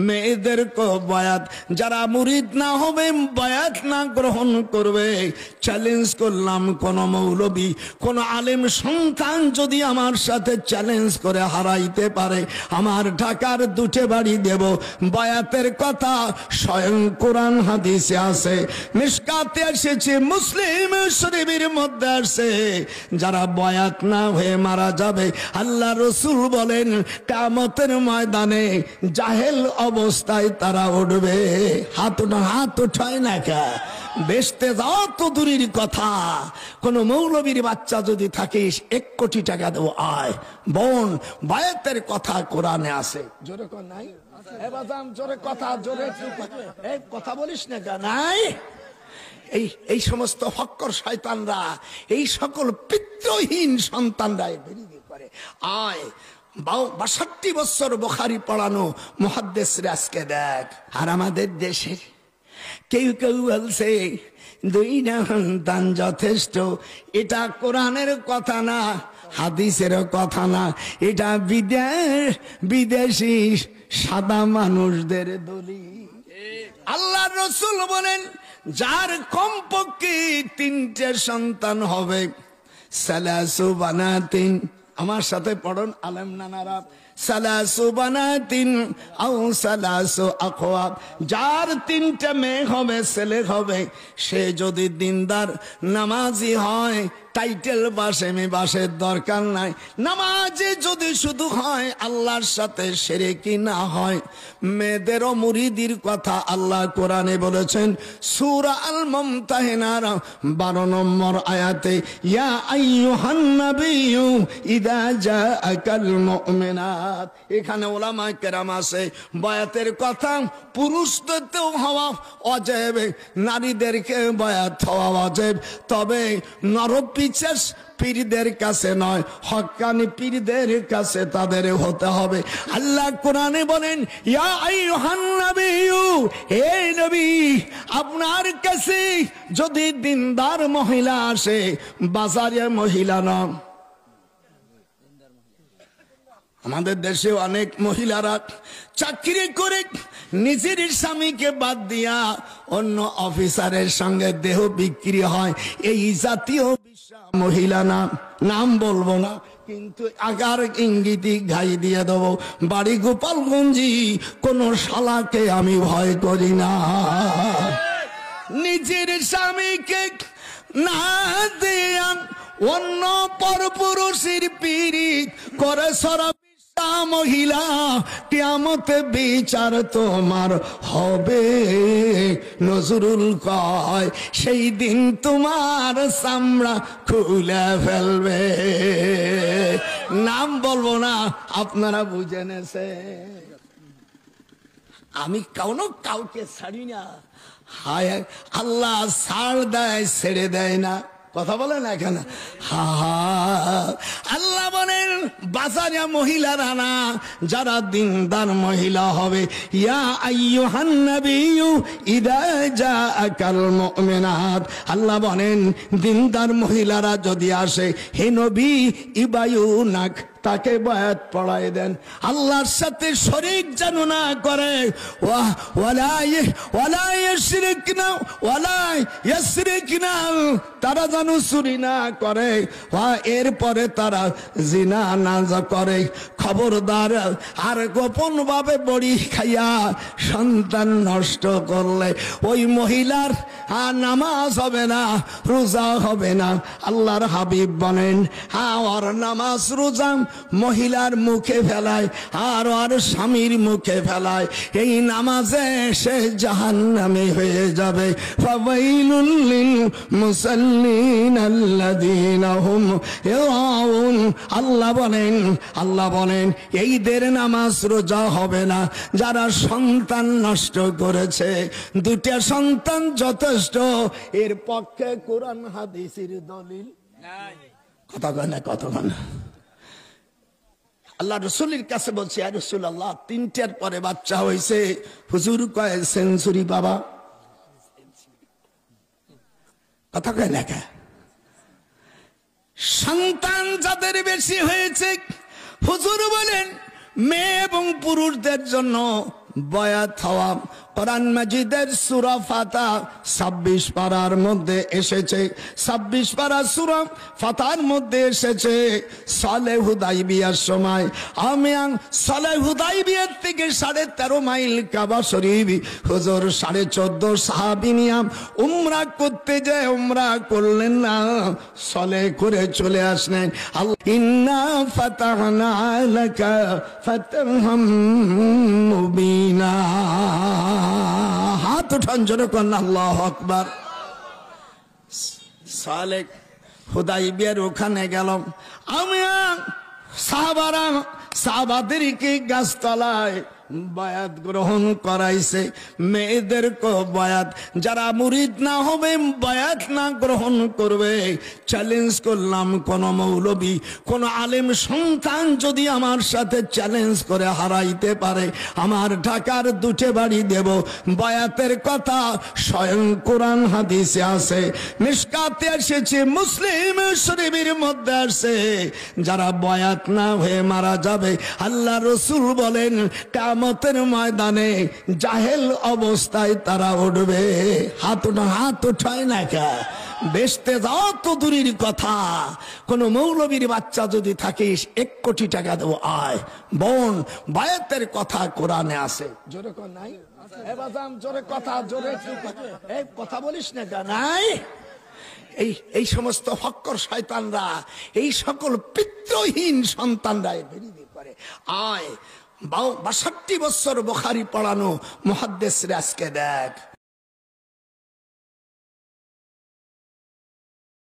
মেয়েদেরকে বায়াত, যারা মুরিদ না হবে, বায়াত না গ্রহণ করবে, চ্যালেঞ্জ করলাম, কোন মৌলবী কোন আলেম সন্তান যদি আমার সাথে চ্যালেঞ্জ করে হারাইতে পারে, আমার ঢাকার দুটো বাড়ি দেব। বায়াতের কথা স্বয়ং কোরআন হাদিসে আছে, মিশকাতে এসেছে, মুসলিম শরীফের মধ্যে আছে। যারা বায়াত না হয়ে মারা যাবে, আল্লাহ রসুল বলেন কিয়ামতের ময়দানে জাহেল অবস্থায় তারা উঠবে। হাত উঠায় না কে? বেচতে যাও তো দূরের কথা, কোন মৌলবীর বাচ্চা যদি থাকিস 1 কোটি টাকা দেবো, আয় বোন। বায়াতের কথা কোরআনে আছে। জোরে কর নাই? জোরে কথা, জোরে কথা বলিস না কেন? নাই। এই সমস্ত ফক্কর শয়তানরা, এই সকল পিতৃহীন সন্তানরা বেরিয়ে করে। আয় 62 বছর বুখারী পড়ানো মুহাদ্দিসরা আজকে দেখ। আর আমাদের দেশের কেউ কেউ বলছে 2 সন্তান যথেষ্ট। এটা কোরআনের কথা না, হাদিসের কথা না, এটা বিদেশি সাদা মানুষদের দলিল। আল্লাহ রসুল বলেন যার কমপক্ষে 3টে সন্তান হবে, সালাসু বানাতিন, আমার সাথে পড়ুন আলেম নানারা, সালাসু বানাতিন আও সালাসু আখওয়াত, যার 3টে মেয়ে হবে, ছেলে হবে, সে যদি দিনদার নামাজি হয়, টাইটেল বাসের দরকার নাই, নামাজে যদি শুধু হয়, আল্লাহর সাথে শিরকি না হয়। মেয়েদেরও মুরিদির কথা আল্লাহ কোরআনে বলেছেন সূরা আল মুমতাহিনার 12 নম্বর আয়াতে, ইয়া আইয়ুহান নাবিয়্যু ইযা জাআকাল মুমিনাত। এখানে উলামায়ে কেরাম আছে, বায়াতের কথা পুরুষদেরও হওয়া ওয়াজিব, নারীদেরকে বায়াত হওয়া ওয়াজিব, তবে নরপিচাস পীরদের কাছে নয়, হক্কানি পীরদের কাছে তাদের হতে হবে। আল্লাহ কোরআনে বলেন ইয়া আইয়ুহান নাবিয়্যু, হে নবী, আপনার কাছে যদি দিনদার মহিলা আসে, বাজারে মহিলা না। আমাদের দেশে অনেক মহিলারা চাকরি করে নিজের স্বামীকে বাদ দিয়া অন্য অফিসারের সঙ্গে দেহ বিক্রি হয়। এই জাতীয় মহিলা নাম বলবো না, কিন্তু আগার ইঙ্গিতি ঘাই দিয়ে দেবো। বাড়ি গোপালগঞ্জি, কোন শালাকে আমি ভয় করি না। নিজের স্বামীকে না দিয়া অন্য পরপুরুষের পীড়িত করে সরা মহিলা, কিয়ামতে বিচার তোমার হবে। নজরুল কয় সেই দিন তোমার চামড়া খুলে ফেলবে। নাম বলবো না, আপনারা বুঝে নেছে। আমি কাউকে ছাড়ি না। হায় আল্লাহ ছাড় দেয়, ছেড়ে দেয় না। কথা বলে না এখানে। আল্লাহ বলেন বাজারে মহিলারা না, যারা দিনদার মহিলা হবে, ইয়া আইয়ুহান নাবিয়্যু ইযা জাআকাল মুমিনাত, আল্লাহ বলেন দিনদার মহিলারা যদি আসে, হে নবী, ইবায়ুনাক, তাকে বায়াত পড়ায় দেন, আল্লাহর সাথে শরীক যেন না করে। ওয়ালা ইয়াশরিকনা, তারা যেন চুরি না করে, এরপরে তারা জিনা না করে। খবরদার, আর গোপন ভাবে বড়ি খাইয়া সন্তান নষ্ট করলে ওই মহিলার নামাজ হবে না, রোজা হবে না। আল্লাহর হাবিব বলেন, ওর নামাজ রোজা মহিলার মুখে ফেলায় আর ওর স্বামীর মুখে ফেলায়, এই নামাজে সে জাহান্নামী হয়ে যাবে। ফাওয়াইলুল লিল মুসাল্লিন আল্লাযীনা হুম ইরাউন, আল্লাহ বলেন এইদের নামাজ রোজা হবে না যারা সন্তান নষ্ট করেছে। 2টা সন্তান যথেষ্ট, এর পক্ষে কোরআন হাদিসের দলিল নাই। কথা কয় না, কথা কয় না। আল্লাহ রসুলের কাছে বলছে, ইয়া রাসূলুল্লাহ, 3টার পরে বাচ্চা হয়েছে। হুজুর কয় সেঞ্চুরি বাবা। কথা কয় না। সন্তান যাদের বেশি হয়েছে, হুজুর বলেন মেয়ে এবং পুরুষদের জন্য বয়াত হওয়া। কোরআন মাজিদের সূরা ফাতিহা 26 পারার মধ্যে এসেছে, 26 পারা সূরা ফাতিহার মধ্যে এসেছে সালে হুদাইবিয়ার সময় আমি সালে হুদাইবিয়ার থেকে 13.5 মাইল কাবা শরীফ হুজুর 14.5 সাহাবী নিয়ে উমরা করতে যায়, উমরা করলেন না, সালে করে চলে আসলেন। আল্লাহ ইন্না ফাতাহনা লাকা ফাতহাম মুবিনা। হাত উঠান জোরে কোন আল্লাহু আকবার। সালে হুদাইবিয়ার ওখানে গেলাম আমি, সাহাবারা সাহাবাদেরকে গাছতলায় বায়াত গ্রহণ করাইছে, মেয়েদেরকে বায়াত, যারা মুরিদ না হবে বায়াত না গ্রহণ করবে। চ্যালেঞ্জ করলাম, কোন মৌলবী কোন আলেম সন্তান যদি আমার সাথে চ্যালেঞ্জ করে হারাইতে পারে আমার ঢাকার 2টে বাড়ি দেব। বায়াতের কথা স্বয়ং কোরআন হাদিসে আছে, মিশকাতে এসেছে, মুসলিম শরীফের মধ্যে আছে। যারা বায়াত না হয়ে মারা যাবে আল্লাহ রসুল বলেন কিয়ামতের ময়দানে জাহেল অবস্থায় তারা উঠবে। হাত উঠায় না কে? বেচতে যাও তো দূরের কথা, কোন মৌলবীর বাচ্চা যদি থাকিস 1 কোটি টাকা দেবো, আয় বোন। বায়াতের কথা কোরআনে আছে, জোরে কর নাই? জোরে কথা, জোরে কথা বলিস না কেন? নাই এই সমস্ত ফক্কর শয়তানরা, এই সকল পিতৃহীন সন্তানরা বেরিয়ে করে। আয় 62 বছর বুখারী পড়ানো মুহাদ্দিসরা আজকে দেখ